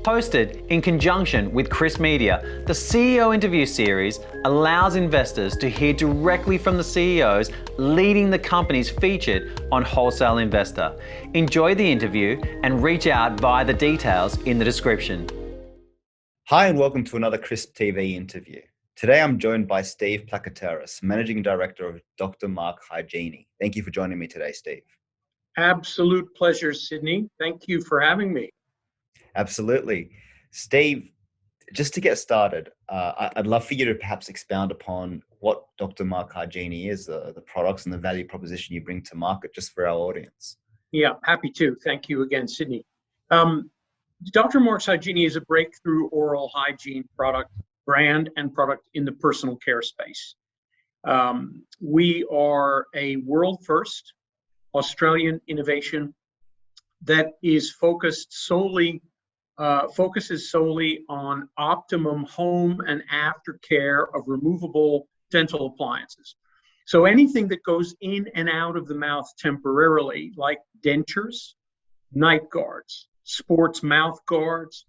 Hosted in conjunction with CRIISP Media, the CEO interview series allows investors to hear directly from the CEOs leading the companies featured on Wholesale Investor. Enjoy the interview and reach out via the details in the description. Hi, and welcome to another CRIISP TV interview. Today I'm joined by Steve Plakotaris, Managing Director of Dr. Mark Hygenie. Thank you for joining me today, Steve. Absolute pleasure, Sidney. Thank you for having me. Absolutely. Steve, just to get started, I'd love for you to perhaps expound upon what Dr. Mark Hygenie is, the products and the value proposition you bring to market, just for our audience. Yeah, happy to. Thank you again, Sidney. Dr. Mark's Hygenie is a breakthrough oral hygiene product, brand, and product in the personal care space. We are a world first Australian innovation that is focuses solely on optimum home and aftercare of removable dental appliances. So anything that goes in and out of the mouth temporarily, like dentures, night guards, sports mouth guards,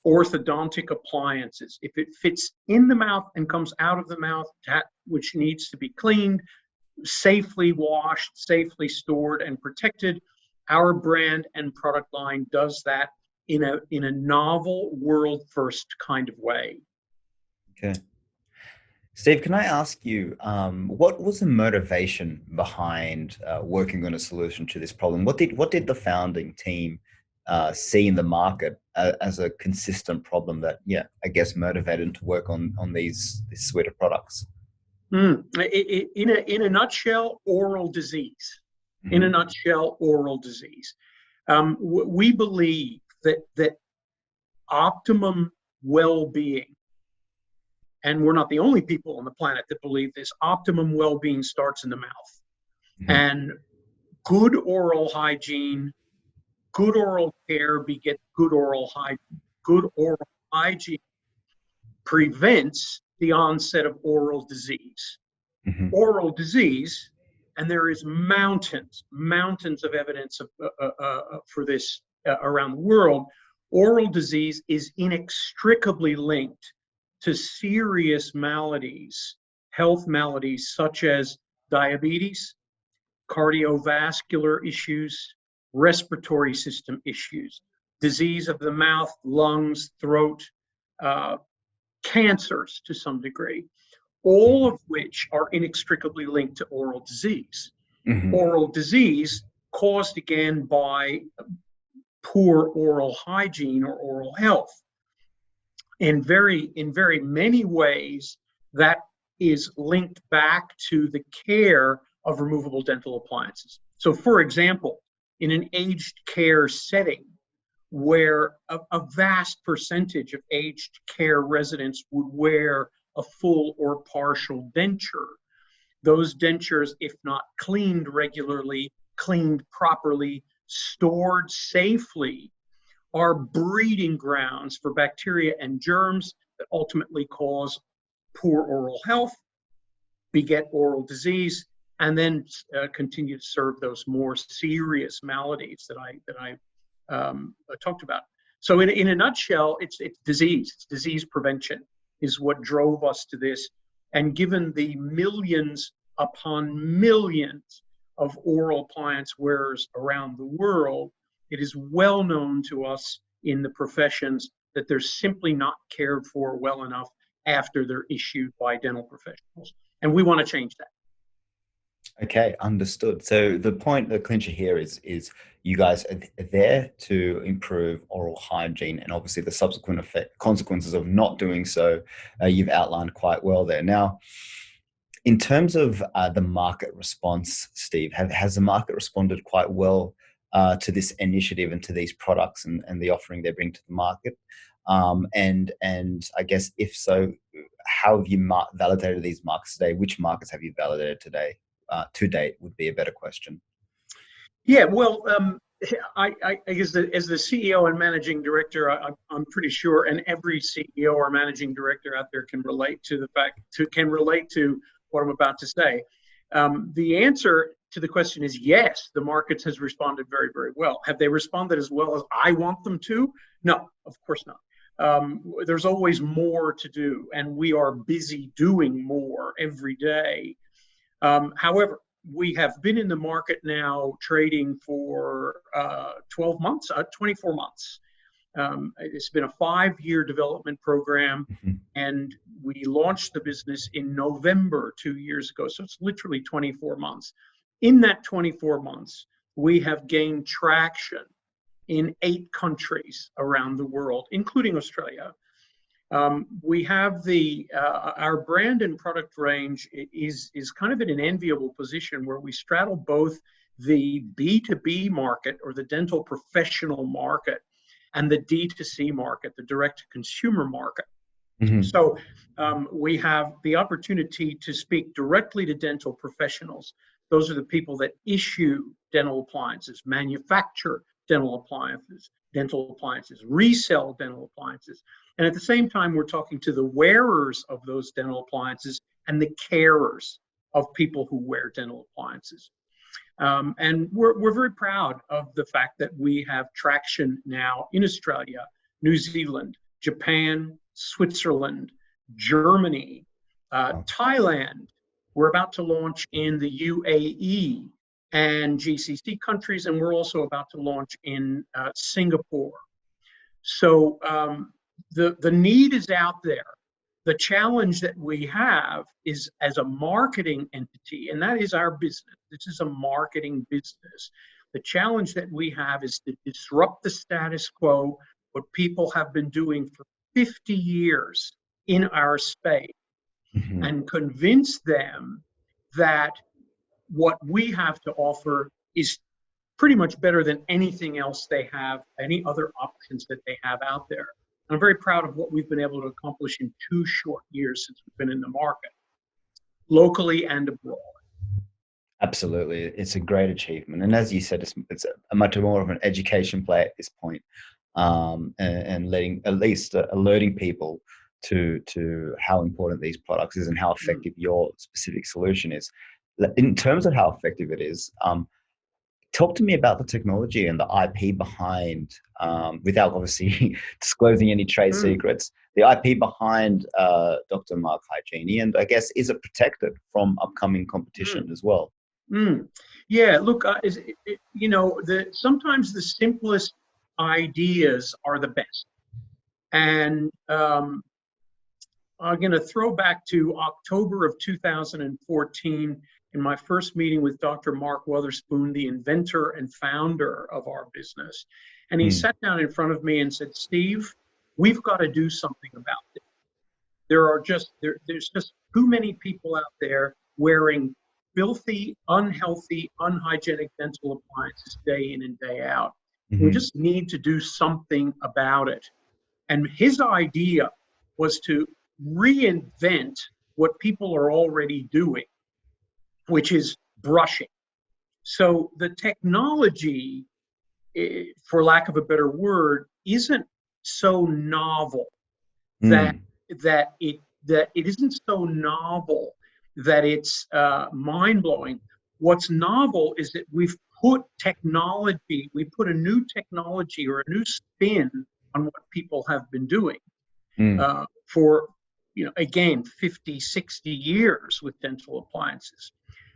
orthodontic appliances. If it fits in the mouth and comes out of the mouth, that which needs to be cleaned, safely washed, safely stored and protected, our brand and product line does that in a novel, world first kind of way. Okay. Steve, can I ask you, what was the motivation behind working on a solution to this problem? What did the founding team see in the market as a consistent problem that, I guess, motivated them to work on this suite of products? In a nutshell, oral disease. Mm-hmm. In a nutshell, oral disease. We believe that optimum well-being, and we're not the only people on the planet that believe this, optimum well-being starts in the mouth. Mm-hmm. And good oral hygiene, good oral care begets good oral hygiene. Good oral hygiene prevents the onset of oral disease. Mm-hmm. Oral disease, and there is mountains of evidence for this around the world. Oral disease is inextricably linked to serious maladies, health maladies such as diabetes, cardiovascular issues, respiratory system issues, disease of the mouth, lungs, throat, cancers to some degree, all of which are inextricably linked to oral disease. Mm-hmm. Oral disease caused again by poor oral hygiene or oral health. In very many ways, that is linked back to the care of removable dental appliances. So for example, in an aged care setting where a vast percentage of aged care residents would wear a full or partial denture, those dentures, if not cleaned regularly, cleaned properly, stored safely, are breeding grounds for bacteria and germs that ultimately cause poor oral health, beget oral disease, and then continue to serve those more serious maladies that I talked about. So in a nutshell, it's disease. It's disease prevention is what drove us to this. And given the millions upon millions of oral appliance wearers around the world, it is well known to us in the professions that they're simply not cared for well enough after they're issued by dental professionals. And we want to change that. Okay, understood. So the point, the clincher here is you guys are there to improve oral hygiene, and obviously the subsequent consequences of not doing so, you've outlined quite well there. Now, in terms of the market response, Steve, has the market responded quite well to this initiative and to these products and the offering they bring to the market? And I guess if so, how have you validated these markets today? Which markets have you validated today? To date would be a better question. Yeah, well, I guess as the CEO and managing director, I'm pretty sure, and every CEO or managing director out there can relate to what I'm about to say. The answer to the question is yes, the markets has responded very, very well. Have they responded as well as I want them to? No, of course not. There's always more to do, and we are busy doing more every day. However, we have been in the market now trading for 12 months, 24 months. It's been a 5-year development program, and we launched the business in November 2 years ago. So it's literally 24 months. In that 24 months, we have gained traction in 8 countries around the world, including Australia. We have our brand and product range is kind of in an enviable position where we straddle both the B2B market, or the dental professional market, and the D2C market, the direct-to-consumer market. So we have the opportunity to speak directly to dental professionals. Those are the people that issue dental appliances, manufacture dental appliances, resell dental appliances. And at the same time, we're talking to the wearers of those dental appliances and the carers of people who wear dental appliances. And we're very proud of the fact that we have traction now in Australia, New Zealand, Japan, Switzerland, Germany, Thailand. We're about to launch in the UAE and GCC countries, and we're also about to launch in Singapore. So the need is out there. The challenge that we have is, as a marketing entity, and that is our business. This is a marketing business. The challenge that we have is to disrupt the status quo, what people have been doing for 50 years in our space, and convince them that what we have to offer is pretty much better than anything else they have, any other options that they have out there. I'm very proud of what we've been able to accomplish in 2 short years since we've been in the market, locally and abroad. Absolutely. It's a great achievement. And as you said, it's a much more of an education play at this point, and letting, at least alerting people to how important these products is and how effective your specific solution is. In terms of how effective it is, talk to me about the technology and the IP behind, without obviously disclosing any trade secrets, the IP behind Dr. Mark Hygenie, and I guess, is it protected from upcoming competition as well? Yeah, look, sometimes the simplest ideas are the best. And I'm going to throw back to October of 2014 in my first meeting with Dr. Mark Wotherspoon, the inventor and founder of our business. And he sat down in front of me and said, "Steve, we've got to do something about this. There's just too many people out there wearing filthy, unhealthy, unhygienic dental appliances day in and day out. We just need to do something about it." And his idea was to reinvent what people are already doing, which is brushing. So the technology, for lack of a better word, isn't so novel that it isn't so novel that it's mind-blowing. What's novel is that we put a new technology or a new spin on what people have been doing for, again, 50, 60 years with dental appliances.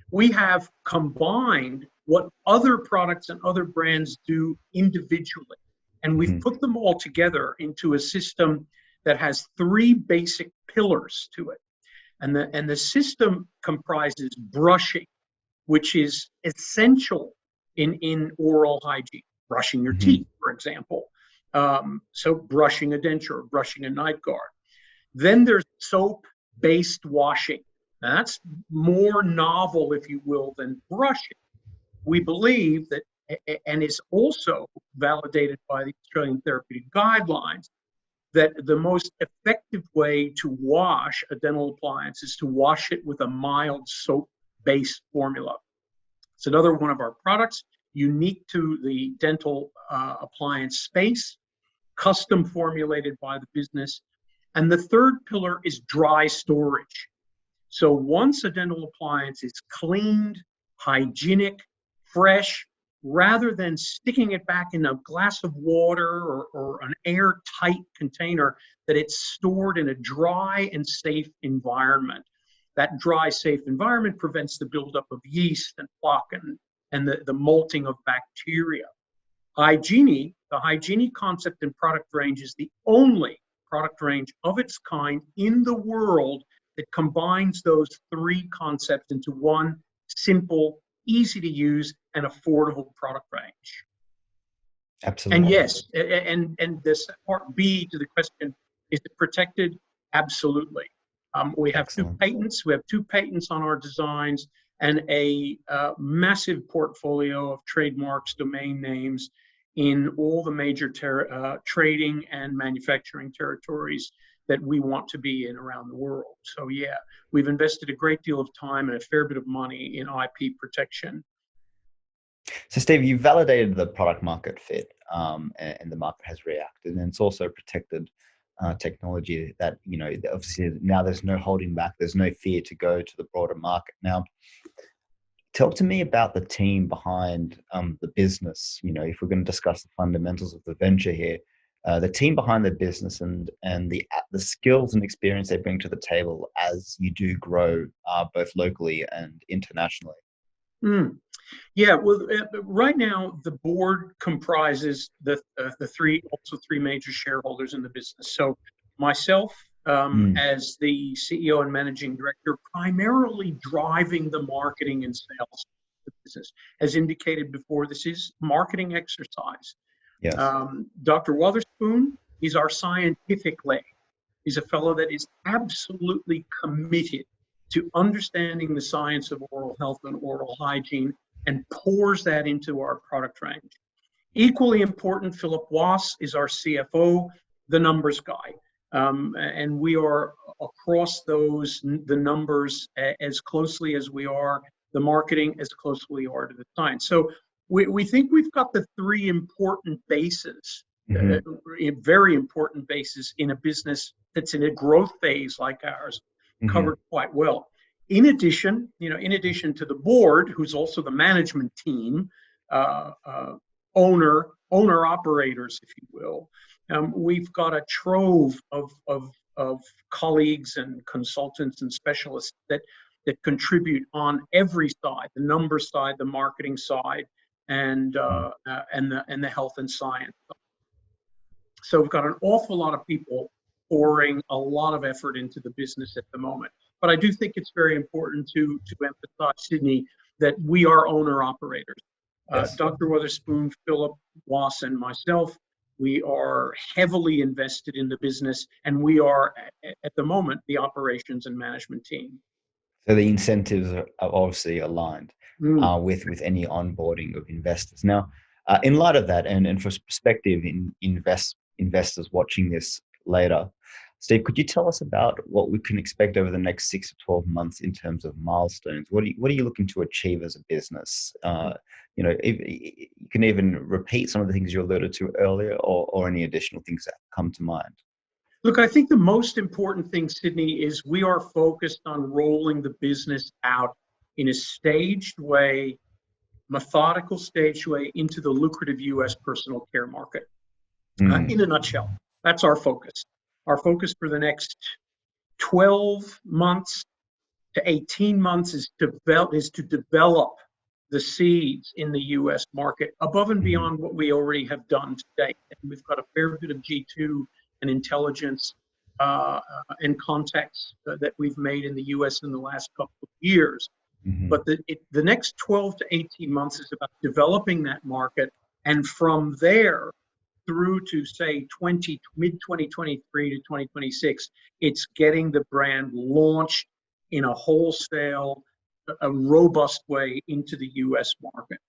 We have combined what other products and other brands do individually, and we've put them all together into a system that has 3 basic pillars to it. And the system comprises brushing, which is essential in oral hygiene, brushing your teeth, for example. So brushing a denture, brushing a night guard. Then there's soap-based washing. Now that's more novel, if you will, than brushing. We believe that, and is also validated by the Australian Therapeutic Guidelines, that the most effective way to wash a dental appliance is to wash it with a mild soap-based formula. It's another one of our products, unique to the dental appliance space, custom formulated by the business. And the third pillar is dry storage. So once a dental appliance is cleaned, hygienic, fresh, rather than sticking it back in a glass of water or an airtight container, that it's stored in a dry and safe environment. That dry, safe environment prevents the buildup of yeast and plaque and the molting of bacteria. Hygenie, the Hygenie concept and product range, is the only product range of its kind in the world that combines those three concepts into one simple, easy to use, and affordable product range. Absolutely. And yes, and this part B to the question, is it protected? Absolutely. We have Excellent. 2 patents. We have 2 patents on our designs and a massive portfolio of trademarks, domain names in all the major trading and manufacturing territories that we want to be in around the world. So yeah, we've invested a great deal of time and a fair bit of money in IP protection. So Steve, you validated the product market fit, and the market has reacted, and it's also protected technology that, you know, obviously now there's no holding back, there's no fear to go to the broader market. Now, talk to me about the team behind the business. You know, if we're going to discuss the fundamentals of the venture here, the team behind the business and the skills and experience they bring to the table as you do grow both locally and internationally. Yeah, well, right now the board comprises the three major shareholders in the business. So myself, as the CEO and managing director, primarily driving the marketing and sales of the business. As indicated before, this is marketing exercise. Yes. Dr. Wotherspoon is our scientific leg. He's a fellow that is absolutely committed to understanding the science of oral health and oral hygiene, and pours that into our product range. Equally important, Philip Wass is our CFO, the numbers guy. And we are across those, the numbers as closely as we are, the marketing as closely we are to the science. So we think we've got the 3 important bases, very important bases in a business that's in a growth phase like ours, covered quite well. In addition, in addition to the board, who's also the management team, owner operators, if you will, we've got a trove of colleagues and consultants and specialists that contribute on every side: the numbers side, the marketing side, and the health and science side. So we've got an awful lot of people pouring a lot of effort into the business at the moment. But I do think it's very important to emphasize, Sidney, that we are owner-operators. Yes. Dr. Wotherspoon, Philip Wass, and myself, we are heavily invested in the business, and we are, at the moment, the operations and management team. So the incentives are obviously aligned with any onboarding of investors. Now, in light of that, and for perspective in investors watching this later, Steve, could you tell us about what we can expect over the next 6 to 12 months in terms of milestones? What are you looking to achieve as a business? If you can even repeat some of the things you alluded to earlier, or any additional things that come to mind. Look, I think the most important thing, Sidney, is we are focused on rolling the business out in a staged way, methodical staged way, into the lucrative U.S. personal care market. In a nutshell, that's our focus. Our focus for the next 12 months to 18 months is to develop the seeds in the U.S. market above and beyond what we already have done today. And we've got a fair bit of G2 and intelligence and contacts that we've made in the U.S. in the last couple of years. But the next 12 to 18 months is about developing that market, and from there through to, say, mid-2023 to 2026, it's getting the brand launched in a wholesale, a robust way into the U.S. market.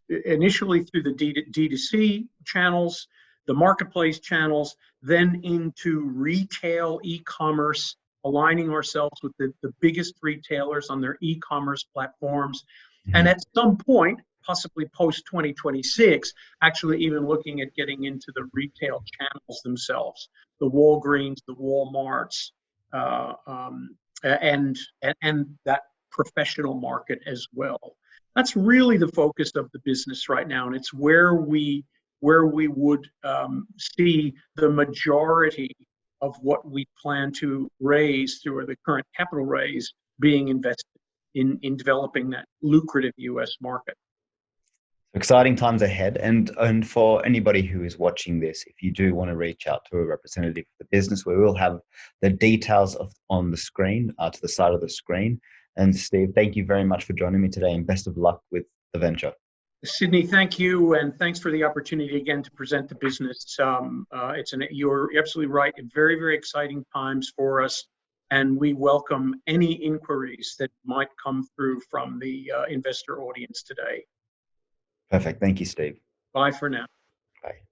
Initially through the D2C channels, the marketplace channels, then into retail e-commerce, aligning ourselves with the biggest retailers on their e-commerce platforms. And at some point, possibly post-2026, actually even looking at getting into the retail channels themselves, the Walgreens, the Walmarts, and that professional market as well. That's really the focus of the business right now, and it's where we would see the majority of what we plan to raise through the current capital raise being invested in developing that lucrative US market. Exciting times ahead. And for anybody who is watching this, if you do want to reach out to a representative of the business, we will have the details on the screen, to the side of the screen. And Steve, thank you very much for joining me today, and best of luck with the venture. Sidney, thank you, and thanks for the opportunity again to present the business. You're absolutely right. Very, very exciting times for us, and we welcome any inquiries that might come through from the investor audience today. Perfect. Thank you, Steve. Bye for now. Bye.